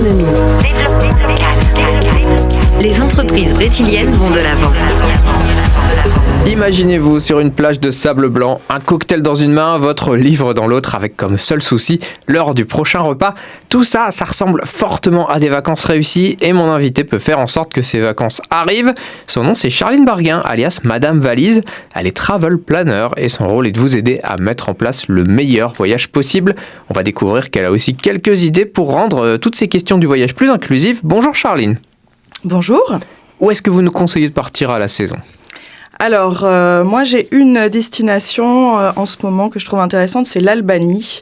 l'économie. Les entreprises brésiliennes vont de l'avant. Imaginez-vous sur une plage de sable blanc, un cocktail dans une main, votre livre dans l'autre, avec comme seul souci l'heure du prochain repas. Tout ça, ça ressemble fortement à des vacances réussies et mon invité peut faire en sorte que ces vacances arrivent. Son nom c'est Charline Barguin, alias Madame Valise. Elle est travel planner et son rôle est de vous aider à mettre en place le meilleur voyage possible. On va découvrir qu'elle a aussi quelques idées pour rendre toutes ces questions du voyage plus inclusives. Bonjour Charline. Bonjour. Où est-ce que vous nous conseillez de partir à la saison ? Alors, moi j'ai une destination en ce moment que je trouve intéressante, c'est l'Albanie.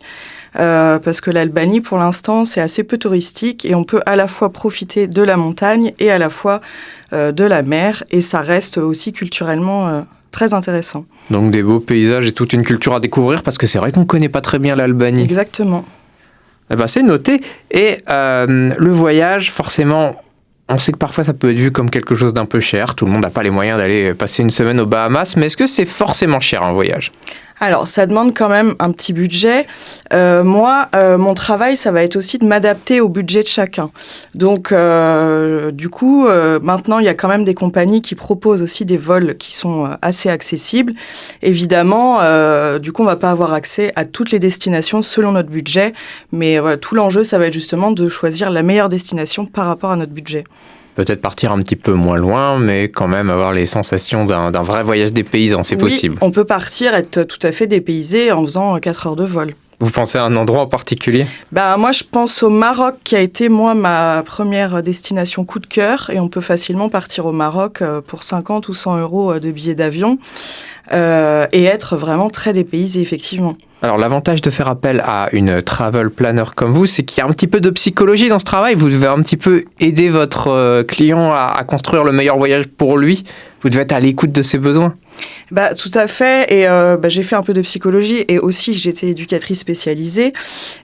Parce que l'Albanie, pour l'instant, c'est assez peu touristique et on peut à la fois profiter de la montagne et à la fois de la mer. Et ça reste aussi culturellement très intéressant. Donc des beaux paysages et toute une culture à découvrir parce que c'est vrai qu'on ne connaît pas très bien l'Albanie. Exactement. Eh ben, c'est noté. Et le voyage, forcément... On sait que parfois ça peut être vu comme quelque chose d'un peu cher. Tout le monde n'a pas les moyens d'aller passer une semaine aux Bahamas. Mais est-ce que c'est forcément cher un voyage ? Alors, ça demande quand même un petit budget. Moi, mon travail, ça va être aussi de m'adapter au budget de chacun. Donc, du coup, maintenant, il y a quand même des compagnies qui proposent aussi des vols qui sont assez accessibles. Évidemment, du coup, on va pas avoir accès à toutes les destinations selon notre budget. Mais voilà, tout l'enjeu, ça va être justement de choisir la meilleure destination par rapport à notre budget. Peut-être partir un petit peu moins loin, mais quand même avoir les sensations d'un vrai voyage des paysans, c'est possible. On peut partir, être tout à fait dépaysé en faisant 4 heures de vol. Vous pensez à un endroit en particulier ? Moi, je pense au Maroc, qui a été, moi, ma première destination coup de cœur. Et on peut facilement partir au Maroc pour 50 ou 100 euros de billets d'avion et être vraiment très dépaysé, effectivement. Alors, l'avantage de faire appel à une travel planner comme vous, c'est qu'il y a un petit peu de psychologie dans ce travail. Vous devez un petit peu aider votre client à construire le meilleur voyage pour lui. Vous devez être à l'écoute de ses besoins. Tout à fait. Et j'ai fait un peu de psychologie et aussi j'étais éducatrice spécialisée.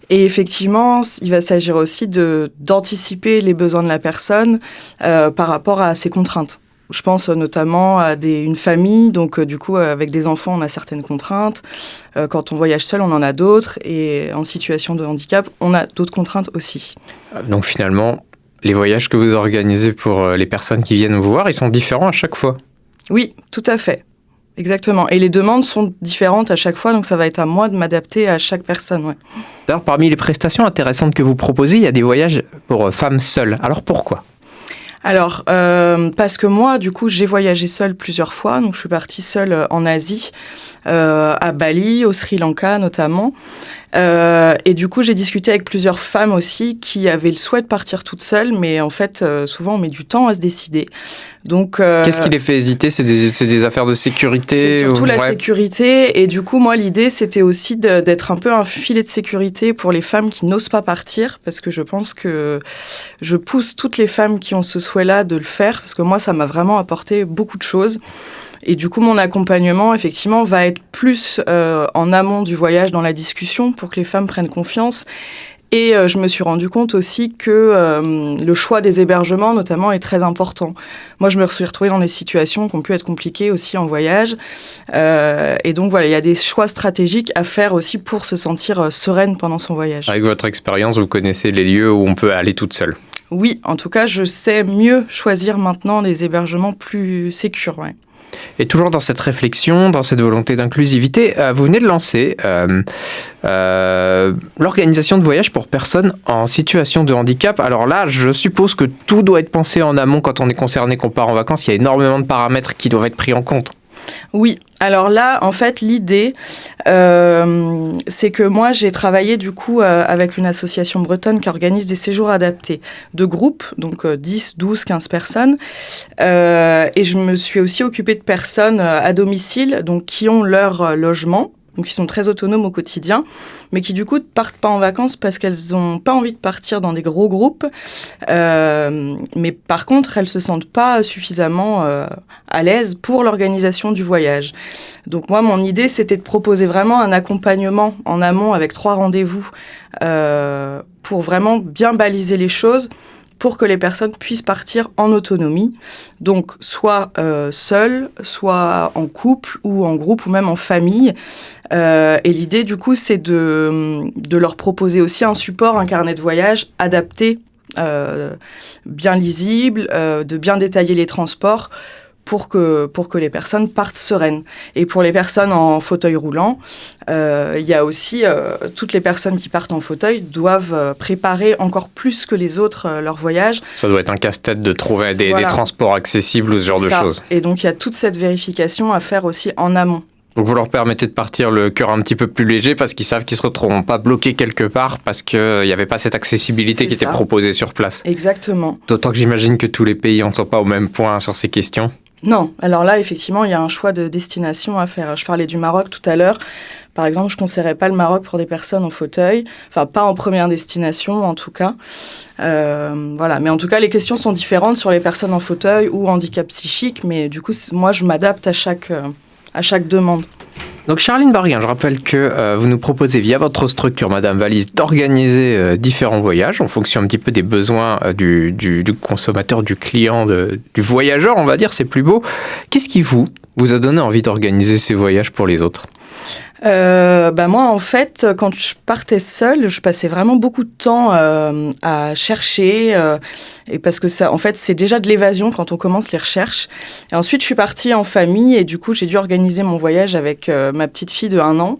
Et effectivement, il va s'agir aussi d'anticiper les besoins de la personne par rapport à ses contraintes. Je pense notamment à une famille, donc du coup avec des enfants on a certaines contraintes, quand on voyage seul on en a d'autres et en situation de handicap on a d'autres contraintes aussi. Donc finalement, les voyages que vous organisez pour les personnes qui viennent vous voir, ils sont différents à chaque fois ? Oui, tout à fait, exactement. Et les demandes sont différentes à chaque fois, donc ça va être à moi de m'adapter à chaque personne. Ouais. D'ailleurs, parmi les prestations intéressantes que vous proposez, il y a des voyages pour femmes seules. Alors pourquoi ? Alors, parce que moi, du coup, j'ai voyagé seule plusieurs fois. Donc, je suis partie seule en Asie, à Bali, au Sri Lanka notamment. Et du coup, j'ai discuté avec plusieurs femmes aussi qui avaient le souhait de partir toutes seules. Mais en fait, souvent, on met du temps à se décider. Donc, qu'est-ce qui les fait hésiter ? C'est des affaires de sécurité ? C'est surtout la sécurité. Et du coup, moi, l'idée, c'était aussi d'être un peu un filet de sécurité pour les femmes qui n'osent pas partir. Parce que je pense que je pousse toutes les femmes qui ont ce souhait-là de le faire. Parce que moi, ça m'a vraiment apporté beaucoup de choses. Et du coup, mon accompagnement, effectivement, va être plus en amont du voyage, dans la discussion, pour que les femmes prennent confiance. Et je me suis rendu compte aussi que le choix des hébergements, notamment, est très important. Moi, je me suis retrouvée dans des situations qui ont pu être compliquées aussi en voyage. Et donc, voilà, il y a des choix stratégiques à faire aussi pour se sentir sereine pendant son voyage. Avec votre expérience, vous connaissez les lieux où on peut aller toute seule ? Oui, en tout cas, je sais mieux choisir maintenant des hébergements plus sécurs, ouais. Et toujours dans cette réflexion, dans cette volonté d'inclusivité, vous venez de lancer l'organisation de voyages pour personnes en situation de handicap. Alors là, je suppose que tout doit être pensé en amont quand on est concerné, qu'on part en vacances. Il y a énormément de paramètres qui doivent être pris en compte. Oui, alors là, en fait, l'idée, c'est que moi, j'ai travaillé du coup avec une association bretonne qui organise des séjours adaptés de groupes, donc 10, 12, 15 personnes. Et je me suis aussi occupée de personnes à domicile, donc qui ont leur logement. Donc, ils sont très autonomes au quotidien, mais qui, du coup, ne partent pas en vacances parce qu'elles n'ont pas envie de partir dans des gros groupes. Mais par contre, elles ne se sentent pas suffisamment à l'aise pour l'organisation du voyage. Donc, moi, mon idée, c'était de proposer vraiment un accompagnement en amont avec 3 rendez-vous pour vraiment bien baliser les choses, pour que les personnes puissent partir en autonomie, donc soit seules, soit en couple ou en groupe ou même en famille. Et l'idée du coup c'est de leur proposer aussi un support, un carnet de voyage adapté bien lisible, de bien détailler les transports pour que les personnes partent sereines. Et pour les personnes en fauteuil roulant, il y a aussi toutes les personnes qui partent en fauteuil doivent préparer encore plus que les autres leur voyage. Ça doit être un casse-tête de trouver des transports accessibles ou ce genre de choses. Et donc, il y a toute cette vérification à faire aussi en amont. Donc vous leur permettez de partir le cœur un petit peu plus léger parce qu'ils savent qu'ils ne se retrouveront pas bloqués quelque part parce qu'il n'y avait pas cette accessibilité qui était proposée sur place. Exactement. D'autant que j'imagine que tous les pays n'en sont pas au même point sur ces questions. Non, alors là, effectivement, il y a un choix de destination à faire. Je parlais du Maroc tout à l'heure. Par exemple, je ne conseillerais pas le Maroc pour des personnes en fauteuil. Enfin, pas en première destination, en tout cas. Voilà. Mais en tout cas, les questions sont différentes sur les personnes en fauteuil ou handicap psychique. Mais du coup, moi, je m'adapte à chaque demande. Donc Charline Barguin, je rappelle que vous nous proposez via votre structure, Madame Valise, d'organiser différents voyages en fonction un petit peu des besoins du consommateur, du client, du voyageur, on va dire, c'est plus beau. Qu'est-ce qui vous a donné envie d'organiser ces voyages pour les autres ? Moi, en fait, quand je partais seule, je passais vraiment beaucoup de temps à chercher, et parce que ça, en fait, c'est déjà de l'évasion quand on commence les recherches. Et ensuite, je suis partie en famille et du coup, j'ai dû organiser mon voyage avec ma petite fille de 1 an.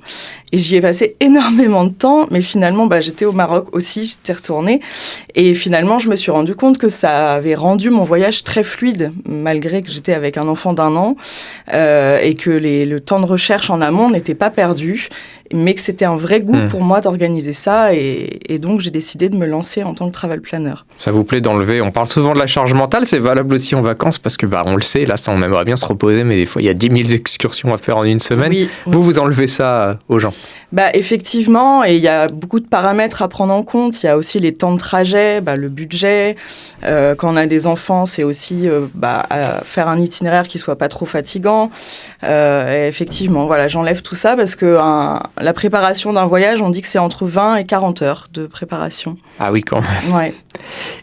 Et j'y ai passé énormément de temps, mais finalement, j'étais au Maroc aussi, j'étais retournée. Et finalement, je me suis rendu compte que ça avait rendu mon voyage très fluide, malgré que j'étais avec un enfant d'1 an, et que le temps de recherche en amont n'était pas perdu, mais que c'était un vrai goût pour moi d'organiser ça, et donc j'ai décidé de me lancer en tant que travel planner. Ça vous plaît d'enlever, on parle souvent de la charge mentale, c'est valable aussi en vacances, parce que on le sait, là on aimerait bien se reposer, mais des fois il y a 10 000 excursions à faire en une semaine. Oui. Vous enlevez ça aux gens? Effectivement, et il y a beaucoup de paramètres à prendre en compte. Il y a aussi les temps de trajet, le budget. Quand on a des enfants, c'est aussi faire un itinéraire qui soit pas trop fatigant. Et effectivement, voilà, j'enlève tout ça parce que la préparation d'un voyage, on dit que c'est entre 20 et 40 heures de préparation. Ah oui, quand même. Ouais.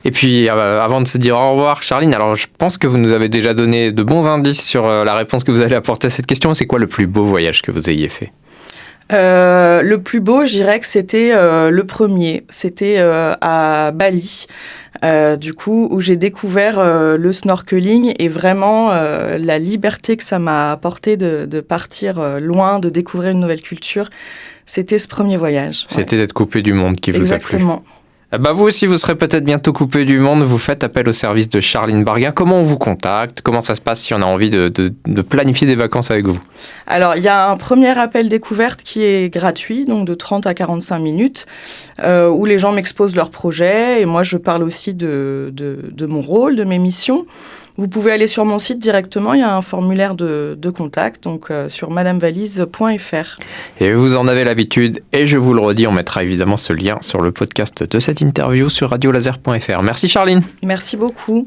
Et puis, avant de se dire au revoir, Charline, alors je pense que vous nous avez déjà donné de bons indices sur la réponse que vous allez apporter à cette question. C'est quoi le plus beau voyage que vous ayez fait ? Le plus beau, je dirais que c'était le premier. C'était à Bali, du coup, où j'ai découvert le snorkeling et vraiment la liberté que ça m'a apporté de partir loin, de découvrir une nouvelle culture. C'était ce premier voyage. C'était d'être coupé du monde qui vous a plu. Exactement. Vous aussi, vous serez peut-être bientôt coupé du monde. Vous faites appel au service de Charline Barguin. Comment on vous contacte ? Comment ça se passe si on a envie de planifier des vacances avec vous ? Alors, il y a un premier appel découverte qui est gratuit, donc de 30 à 45 minutes, où les gens m'exposent leurs projets. Et moi, je parle aussi de mon rôle, de mes missions. Vous pouvez aller sur mon site directement, il y a un formulaire de contact, donc sur madamevalise.fr. Et vous en avez l'habitude, et je vous le redis, on mettra évidemment ce lien sur le podcast de cette interview sur radiolaser.fr. Merci Charline. Merci beaucoup.